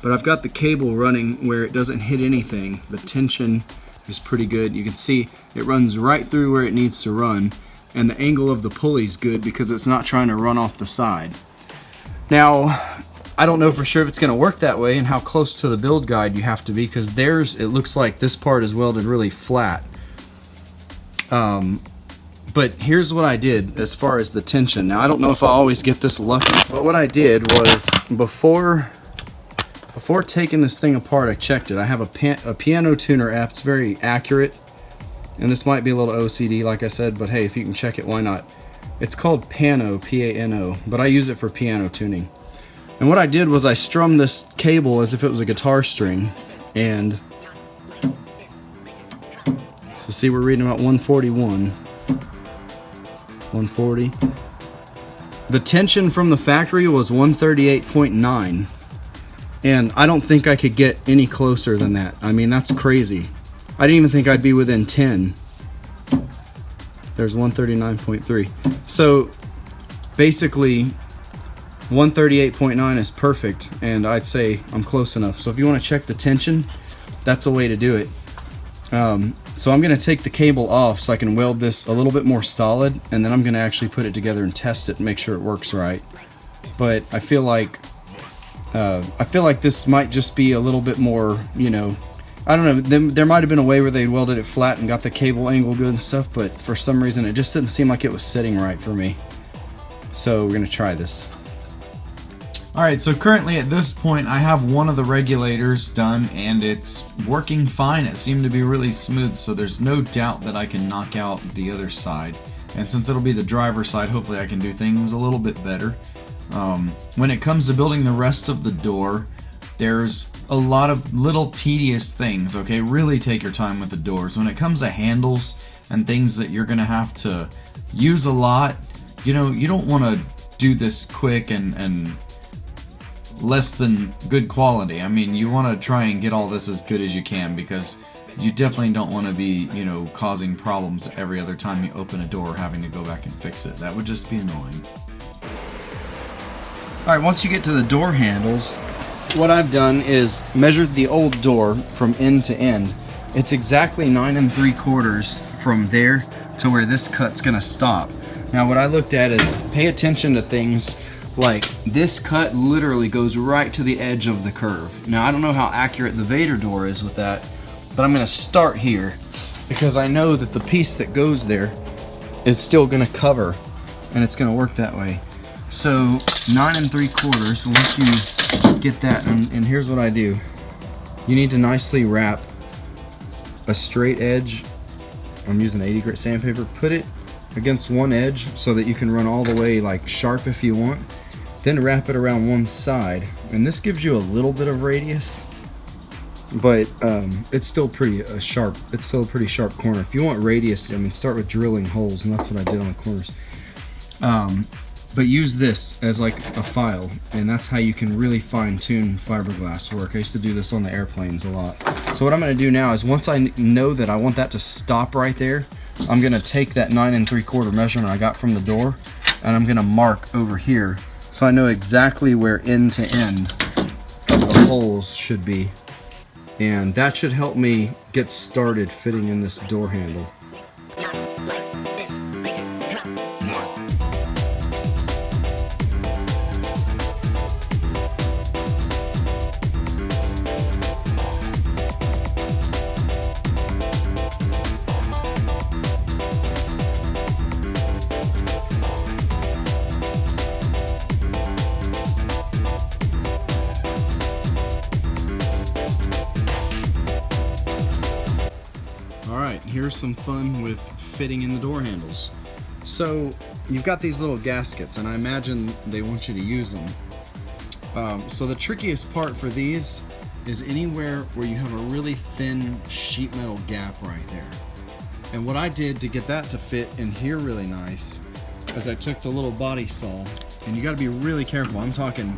Speaker 1: but I've got the cable running where it doesn't hit anything. The tension is pretty good. You can see it runs right through where it needs to run, and the angle of the pulley is good because it's not trying to run off the side.
Speaker 2: Now, I don't know for sure if it's going to work that way and how close to the build guide you have to be, because theirs, it looks like this part is welded really flat. But here's what I did as far as the tension. Now, I don't know if I always get this lucky, but what I did was before taking this thing apart, I checked it. I have a piano tuner app. It's very accurate, and this might be a little OCD, like I said, but hey, if you can check it, why not? It's called Pano, P-A-N-O, but I use it for piano tuning. And what I did was I strummed this cable as if it was a guitar string, and so see, we're reading about 141, 140. The tension from the factory was 138.9, and I don't think I could get any closer than that. I mean, that's crazy. I didn't even think I'd be within 10. There's 139.3. So basically 138.9 is perfect, and I'd say I'm close enough. So if you want to check the tension, that's a way to do it. So I'm going to take the cable off so I can weld this a little bit more solid, and then I'm going to actually put it together and test it and make sure it works right. But I feel like this might just be a little bit more, you know, I don't know, there might have been a way where they welded it flat and got the cable angle good and stuff, but for some reason it just didn't seem like it was sitting right for me. So we're going to try this.
Speaker 1: Alright, so currently at this point I have one of the regulators done and it's working fine. It seemed to be really smooth, so there's no doubt that I can knock out the other side. And since it'll be the driver's side, hopefully I can do things a little bit better. When it comes to building the rest of the door, there's a lot of little tedious things, okay? Really take your time with the doors. When it comes to handles and things that you're going to have to use a lot, you know, you don't want to do this quick and less than good quality. I mean, you want to try and get all this as good as you can, because you definitely don't want to be, you know, causing problems every other time you open a door, having to go back and fix it. That would just be annoying.
Speaker 2: Alright, once you get to the door handles, what I've done is measured the old door from end to end. It's exactly 9 3/4 from there to where this cut's gonna stop. Now what I looked at is pay attention to things like this cut literally goes right to the edge of the curve. Now I don't know how accurate the Vaydor door is with that, but I'm gonna start here because I know that the piece that goes there is still gonna cover, and it's gonna work that way. So 9 3/4, once you get that, and here's what I do. You need to nicely wrap a straight edge. I'm using 80 grit sandpaper. Put it against one edge so that you can run all the way like sharp if you want. Then wrap it around one side, and this gives you a little bit of radius, but it's still pretty sharp. It's still a pretty sharp corner. If you want radius, I mean, start with drilling holes, and that's what I did on the corners. But use this as like a file, and that's how you can really fine-tune fiberglass work. I used to do this on the airplanes a lot. So what I'm going to do now is, once I know that I want that to stop right there, I'm going to take that 9 3/4 measurement I got from the door, and I'm going to mark over here so I know exactly where end to end of the holes should be. And that should help me get started fitting in this door handle. Alright, here's some fun with fitting in the door handles. So you've got these little gaskets, and I imagine they want you to use them. So the trickiest part for these is anywhere where you have a really thin sheet metal gap right there. And what I did to get that to fit in here really nice is I took the little body saw, and you got to be really careful. I'm talking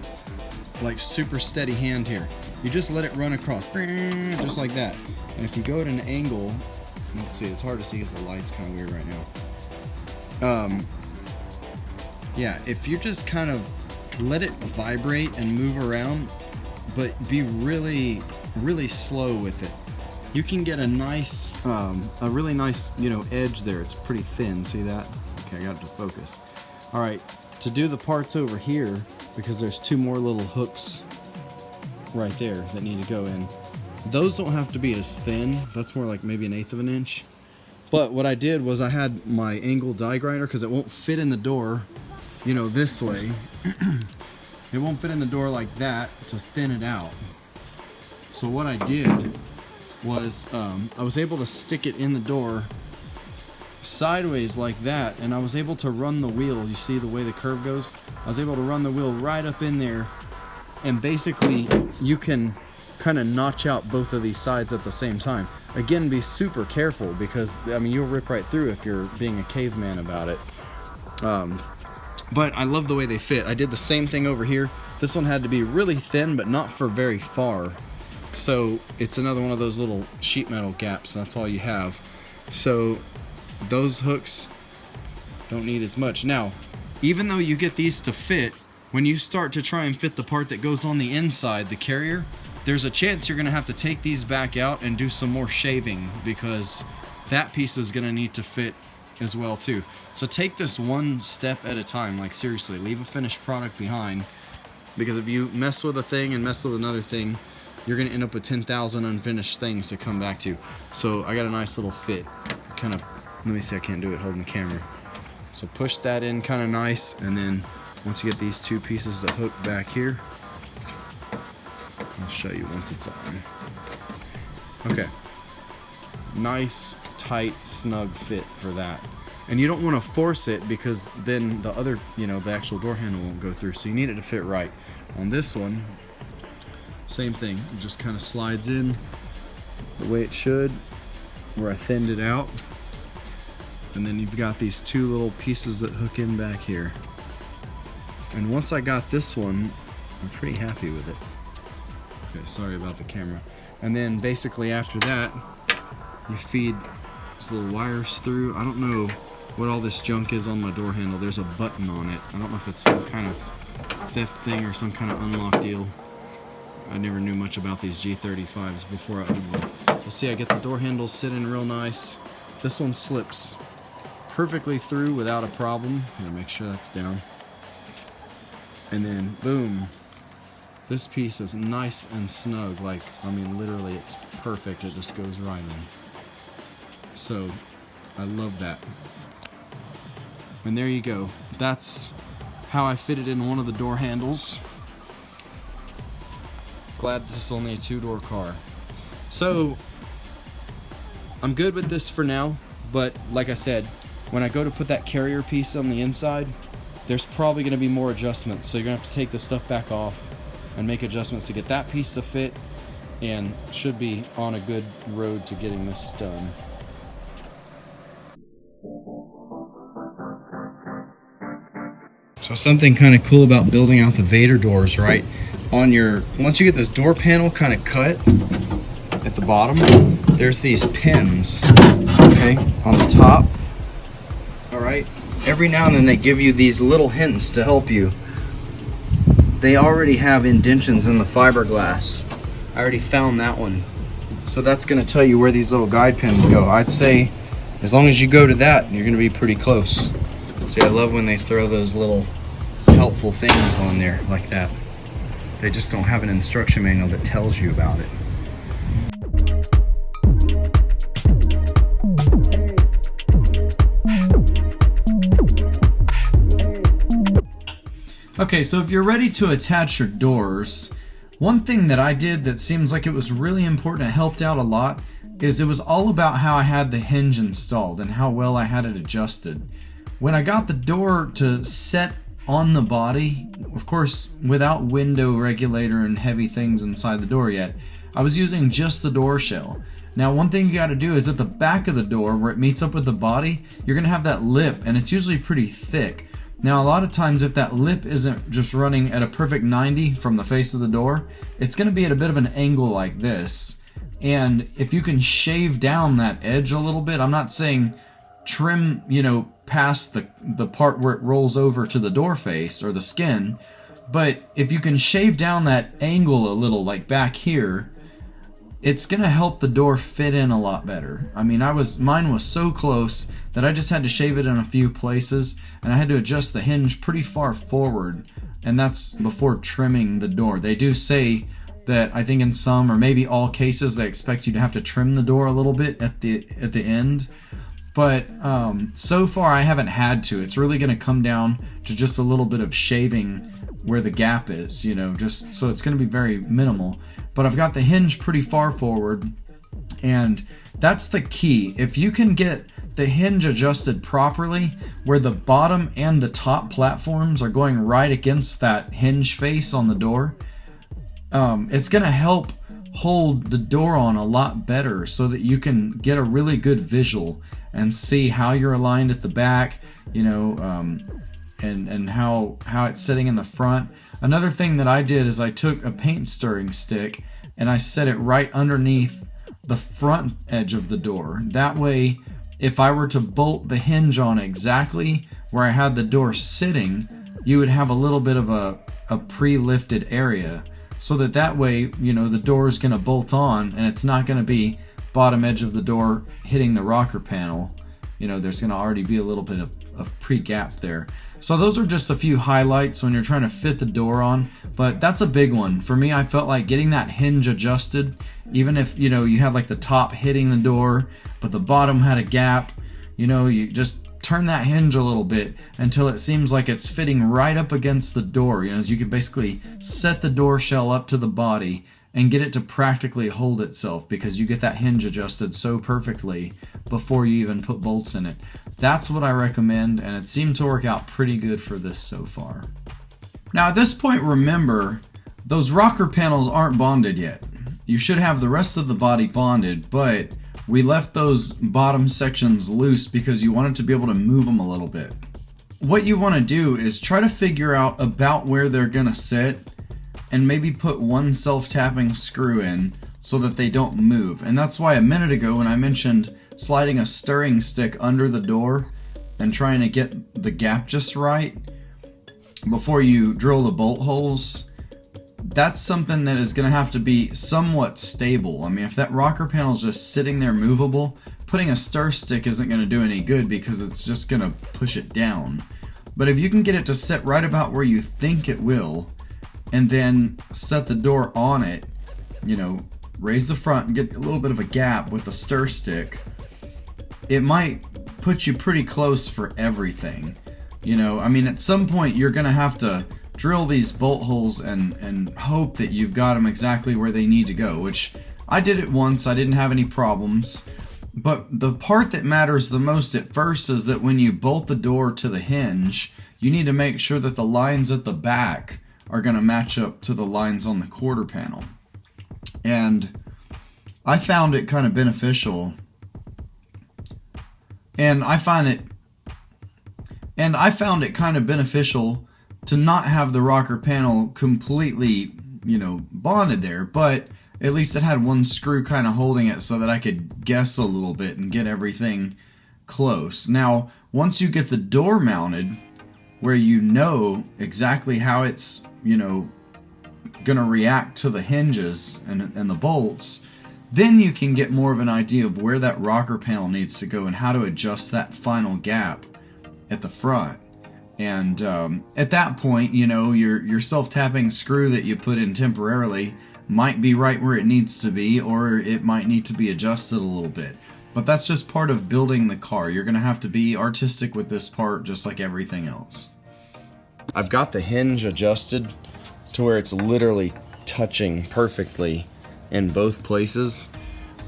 Speaker 2: like super steady hand here. You just let it run across, just like that. And if you go at an angle, let's see, it's hard to see because the light's kind of weird right now. Yeah, if you just kind of let it vibrate and move around, but be really, really slow with it, you can get a nice, a really nice, you know, edge there. It's pretty thin. See that? Okay, I got it to focus. All right,
Speaker 1: to do the parts over here, because there's two more little hooks right there that need to go in. Those don't have to be as thin. That's more like maybe 1/8 of an inch. But what I did was I had my angle die grinder, because it won't fit in the door, you know, this way. It won't fit in the door like that to thin it out. So what I did was I was able to stick it in the door sideways like that, and I was able to run the wheel. You see the way the curve goes? I was able to run the wheel right up in there, and basically you can kind of notch out both of these sides at the same time. Again, be super careful, because I mean, you'll rip right through if you're being a caveman about it. But I love the way they fit. I did the same thing over here. This one had to be really thin, but not for very far. So it's another one of those little sheet metal gaps. That's all you have. So those hooks don't need as much. Now, even though you get these to fit, when you start to try and fit the part that goes on the inside, the carrier, there's a chance you're gonna have to take these back out and do some more shaving, because that piece is gonna need to fit as well too. So take this one step at a time. Like, seriously, leave a finished product behind, because if you mess with a thing and mess with another thing, you're gonna end up with 10,000 unfinished things to come back to. So I got a nice little fit. Kind of, let me see, I can't do it holding the camera. So push that in kind of nice, and then once you get these two pieces to hook back here, I'll show you once it's on. Okay. Nice, tight, snug fit for that. And you don't want to force it, because then the other, you know, the actual door handle won't go through. So you need it to fit right. On this one, same thing. It just kind of slides in the way it should, where I thinned it out. And then you've got these two little pieces that hook in back here. And once I got this one, I'm pretty happy with it. Okay, sorry about the camera. And then basically after that, you feed these little wires through. I don't know what all this junk is on my door handle. There's a button on it. I don't know if it's some kind of theft thing or some kind of unlock deal. I never knew much about these G35s before I owned one. So see, I get the door handles sitting real nice. This one slips perfectly through without a problem. Here, make sure that's down. And then, boom. This piece is nice and snug. Like, I mean, literally, it's perfect. It just goes right in. So, I love that. And there you go. That's how I fitted in one of the door handles. Glad this is only a two-door car. So, I'm good with this for now, but like I said, when I go to put that carrier piece on the inside, there's probably going to be more adjustments. So you're going to have to take this stuff back off and make adjustments to get that piece to fit, and should be on a good road to getting this done. So something kind of cool about building out the Vaydor doors, right? On your, once you get this door panel kind of cut at the bottom, there's these pins, okay, on the top. All right, every now and then they give you these little hints to help you. They already have indentions in the fiberglass. I already found that one. So that's going to tell you where these little guide pins go. I'd say as long as you go to that, you're going to be pretty close. See, I love when they throw those little helpful things on there like that. They just don't have an instruction manual that tells you about it. Okay, so if you're ready to attach your doors, one thing that I did that seems like it was really important, it helped out a lot, is it was all about how I had the hinge installed and how well I had it adjusted. When I got the door to set on the body, of course without window regulator and heavy things inside the door yet, I was using just the door shell. Now one thing you got to do is at the back of the door where it meets up with the body, you're going to have that lip, and it's usually pretty thick. Now a lot of times if that lip isn't just running at a perfect 90 from the face of the door, it's going to be at a bit of an angle like this. And if you can shave down that edge a little bit, I'm not saying trim, you know, past the part where it rolls over to the door face or the skin, but if you can shave down that angle a little, like back here, it's gonna help the door fit in a lot better. I mean, mine was so close that I just had to shave it in a few places, and I had to adjust the hinge pretty far forward, and that's before trimming the door. They do say that, I think in some or maybe all cases, they expect you to have to trim the door a little bit at the end. But so far I haven't had to. It's really going to come down to just a little bit of shaving where the gap is, you know, just so it's going to be very minimal. But I've got the hinge pretty far forward, and that's the key. If you can get the hinge adjusted properly where the bottom and the top platforms are going right against that hinge face on the door, it's going to help hold the door on a lot better so that you can get a really good visual and see how you're aligned at the back, you know, and how it's sitting in the front. Another thing that I did is I took a paint stirring stick and I set it right underneath the front edge of the door. That way, if I were to bolt the hinge on exactly where I had the door sitting, you would have a little bit of a pre-lifted area, so that way, you know, the door is going to bolt on and it's not going to be bottom edge of the door hitting the rocker panel. You know, there's going to already be a little bit of pre-gap there. So those are just a few highlights when you're trying to fit the door on, but that's a big one. For me, I felt like getting that hinge adjusted, even if, you know, you had like the top hitting the door, but the bottom had a gap, you know, you just turn that hinge a little bit until it seems like it's fitting right up against the door. You know, you can basically set the door shell up to the body and get it to practically hold itself because you get that hinge adjusted so perfectly before you even put bolts in it. That's what I recommend, and it seemed to work out pretty good for this so far. Now at this point, remember, those rocker panels aren't bonded yet. You should have the rest of the body bonded, but we left those bottom sections loose because you wanted to be able to move them a little bit. What you want to do is try to figure out about where they're going to sit and maybe put one self-tapping screw in so that they don't move. And that's why a minute ago when I mentioned sliding a stirring stick under the door and trying to get the gap just right before you drill the bolt holes, that's something that is going to have to be somewhat stable. I mean, if that rocker panel is just sitting there movable, putting a stir stick isn't going to do any good because it's just going to push it down. But if you can get it to sit right about where you think it will, and then set the door on it, you know, raise the front and get a little bit of a gap with a stir stick, it might put you pretty close for everything. You know, I mean, at some point you're going to have to drill these bolt holes and hope that you've got them exactly where they need to go, which I did it once. I didn't have any problems. But the part that matters the most at first is that when you bolt the door to the hinge, you need to make sure that the lines at the back are going to match up to the lines on the quarter panel. And I found it kind of beneficial. And I found it kind of beneficial to not have the rocker panel completely, you know, bonded there, but at least it had one screw kind of holding it so that I could guess a little bit and get everything close. Now, once you get the door mounted, where you know exactly how it's, you know, gonna react to the hinges and the bolts, then you can get more of an idea of where that rocker panel needs to go and how to adjust that final gap at the front. And at that point, you know, your self-tapping screw that you put in temporarily might be right where it needs to be, or it might need to be adjusted a little bit. But that's just part of building the car. You're going to have to be artistic with this part just like everything else. I've got the hinge adjusted to where it's literally touching perfectly in both places.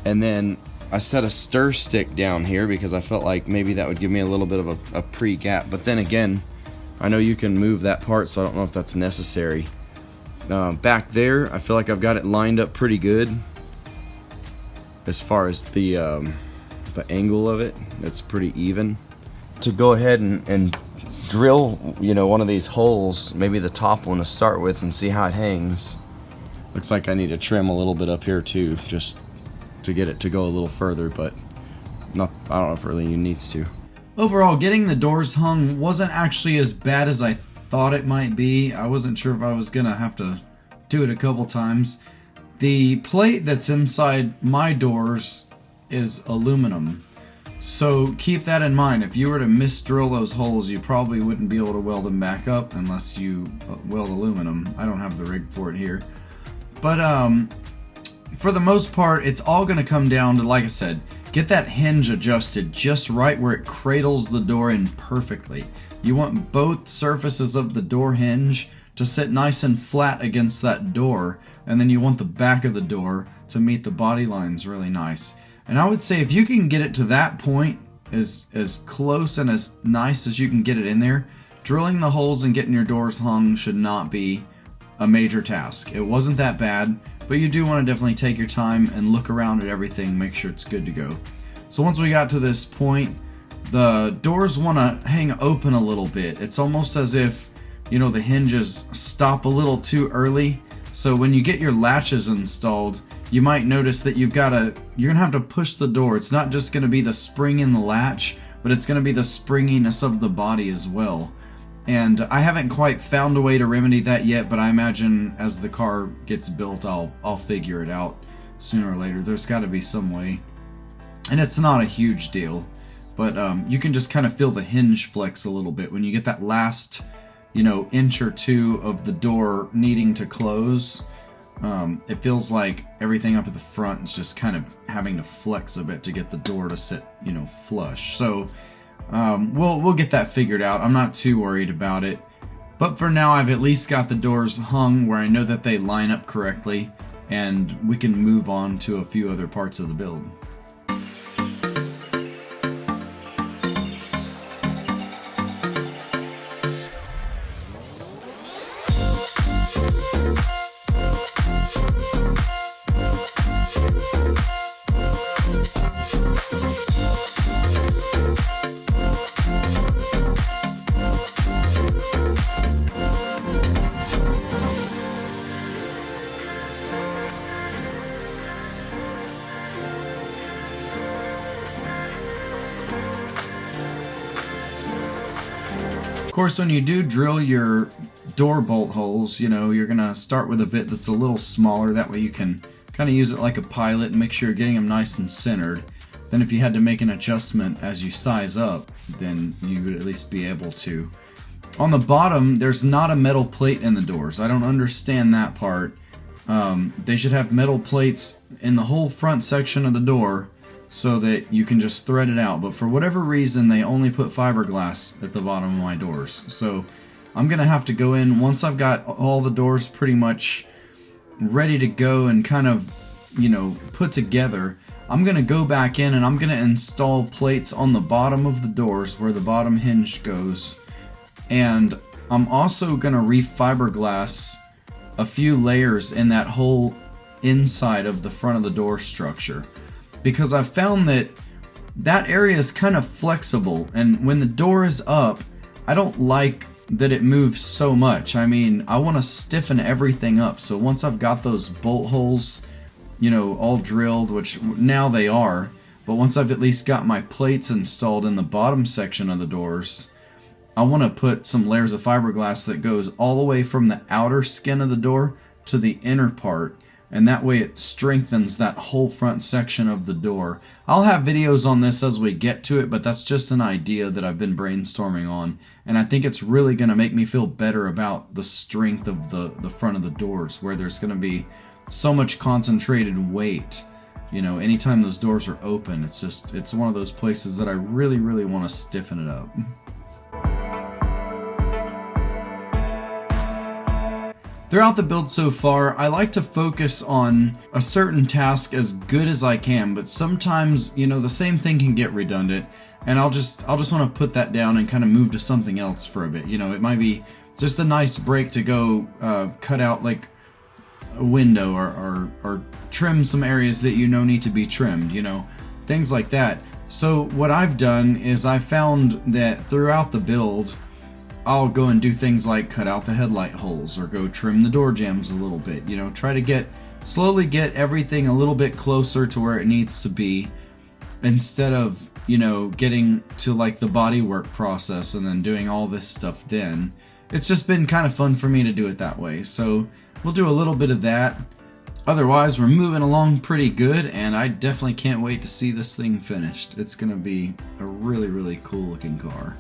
Speaker 1: And then I set a stir stick down here because I felt like maybe that would give me a little bit of a pre-gap. But then again, I know you can move that part, so I don't know if that's necessary. Back there, I feel like I've got it lined up pretty good as far as the angle of it. It's pretty even. To go ahead and drill, you know, one of these holes, maybe the top one to start with, and see how it hangs. Looks like I need to trim a little bit up here too, just to get it to go a little further, but not, I don't know if it really needs to. Overall, getting the doors hung wasn't actually as bad as I thought it might be. I wasn't sure if I was gonna have to do it a couple times. The plate that's inside my doors is aluminum. So keep that in mind. If you were to misdrill those holes, you probably wouldn't be able to weld them back up unless you weld aluminum. I don't have the rig for it here. But for the most part, it's all going to come down to, like I said, get that hinge adjusted just right where it cradles the door in perfectly. You want both surfaces of the door hinge to sit nice and flat against that door, and then you want the back of the door to meet the body lines really nice. And I would say if you can get it to that point, as close and as nice as you can get it in there, drilling the holes and getting your doors hung should not be a major task. It wasn't that bad, but you do want to definitely take your time and look around at everything, make sure it's good to go. So once we got to this point, the doors want to hang open a little bit. It's almost as if, you know, the hinges stop a little too early. So when you get your latches installed, you might notice that you're gonna have to push the door. It's not just gonna be the spring in the latch, but it's gonna be the springiness of the body as well. And I haven't quite found a way to remedy that yet, but I imagine as the car gets built, I'll figure it out sooner or later. There's got to be some way, and it's not a huge deal, but you can just kind of feel the hinge flex a little bit when you get that last, you know, inch or two of the door needing to close. It feels like everything up at the front is just kind of having to flex a bit to get the door to sit, you know, flush. So we'll get that figured out. I'm not too worried about it. But for now, I've at least got the doors hung where I know that they line up correctly, and we can move on to a few other parts of the build. Of course, when you do drill your door bolt holes, you know, you're gonna start with a bit that's a little smaller. That way you can kind of use it like a pilot and make sure you're getting them nice and centered. Then if you had to make an adjustment as you size up, then you would at least be able to. On the bottom, there's not a metal plate in the doors. I don't understand that part. They should have metal plates in the whole front section of the door so that you can just thread it out. But for whatever reason, they only put fiberglass at the bottom of my doors. So I'm going to have to go in, once I've got all the doors pretty much ready to go and kind of, you know, put together, I'm going to go back in and I'm going to install plates on the bottom of the doors where the bottom hinge goes. And I'm also going to re-fiberglass a few layers in that whole inside of the front of the door structure, because I've found that that area is kind of flexible, and when the door is up, I don't like that it moves so much. I mean, I want to stiffen everything up, so once I've got those bolt holes, you know, all drilled, which now they are, but once I've at least got my plates installed in the bottom section of the doors, I want to put some layers of fiberglass that goes all the way from the outer skin of the door to the inner part, and that way it strengthens that whole front section of the door. I'll have videos on this as we get to it, but that's just an idea that I've been brainstorming on, and I think it's really going to make me feel better about the strength of the front of the doors, where there's going to be so much concentrated weight. You know, anytime those doors are open, it's one of those places that I really, really want to stiffen it up. Throughout the build so far, I like to focus on a certain task as good as I can, but sometimes, you know, the same thing can get redundant, and I'll just want to put that down and kind of move to something else for a bit. You know, it might be just a nice break to go cut out like a window or trim some areas that you know need to be trimmed, you know, things like that. So what I've done is I found that throughout the build, I'll go and do things like cut out the headlight holes or go trim the door jambs a little bit, you know, try to slowly get everything a little bit closer to where it needs to be, instead of, you know, getting to like the bodywork process and then doing all this stuff then. It's just been kind of fun for me to do it that way, so we'll do a little bit of that. otherwise, we're moving along pretty good, and I definitely can't wait to see this thing finished. It's going to be a really, really cool looking car.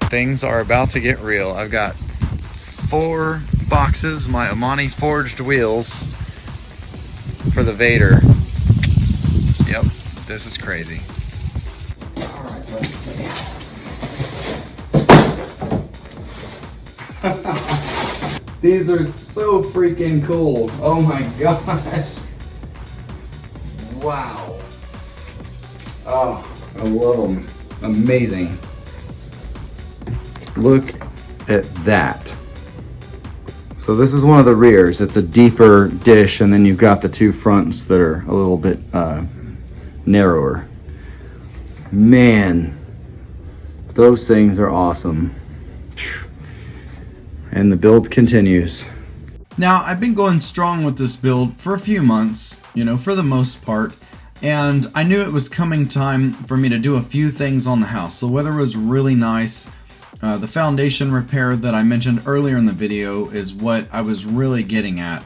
Speaker 1: Things are about to get real. I've got 4 boxes, my Amani forged wheels for the Vaydor. Yep, this is crazy. Alright, let's see. These are so freaking cool. Oh my gosh. Wow. Oh, I love them. Amazing. Look at that. So this is one of the rears. It's a deeper dish, and then you've got the 2 fronts that are a little bit narrower. Man, those things are awesome. And the build continues. Now, I've been going strong with this build for a few months, you know, for the most part, and I knew it was coming time for me to do a few things on the house. The weather was really nice. The foundation repair that I mentioned earlier in the video is what I was really getting at.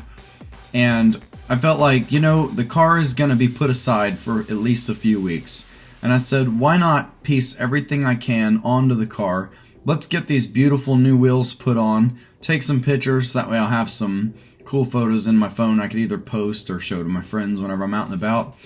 Speaker 1: And I felt like, you know, the car is going to be put aside for at least a few weeks. And I said, why not piece everything I can onto the car? Let's get these beautiful new wheels put on, take some pictures, that way I'll have some cool photos in my phone I could either post or show to my friends whenever I'm out and about.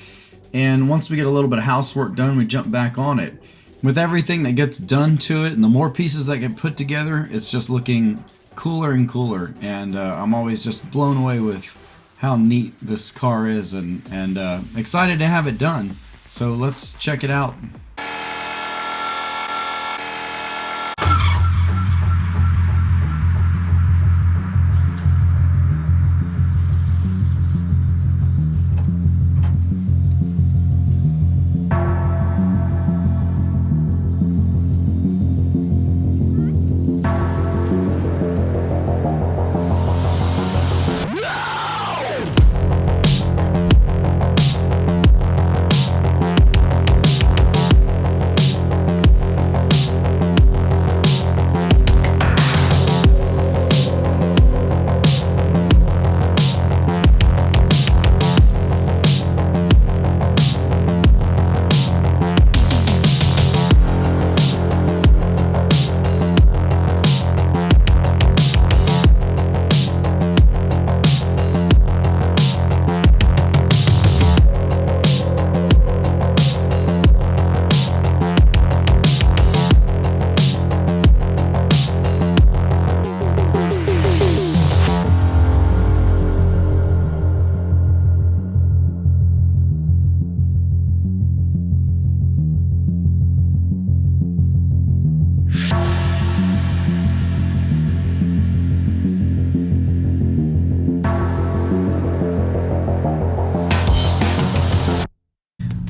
Speaker 1: And once we get a little bit of housework done, we jump back on it. With everything that gets done to it and the more pieces that get put together, it's just looking cooler and cooler. And I'm always just blown away with how neat this car is, and excited to have it done. So let's check it out.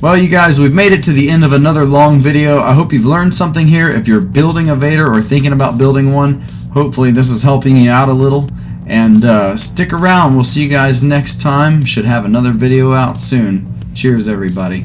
Speaker 1: Well, you guys, we've made it to the end of another long video. I hope you've learned something here. If you're building a Vaydor or thinking about building one, hopefully this is helping you out a little. And stick around. We'll see you guys next time. Should have another video out soon. Cheers, everybody.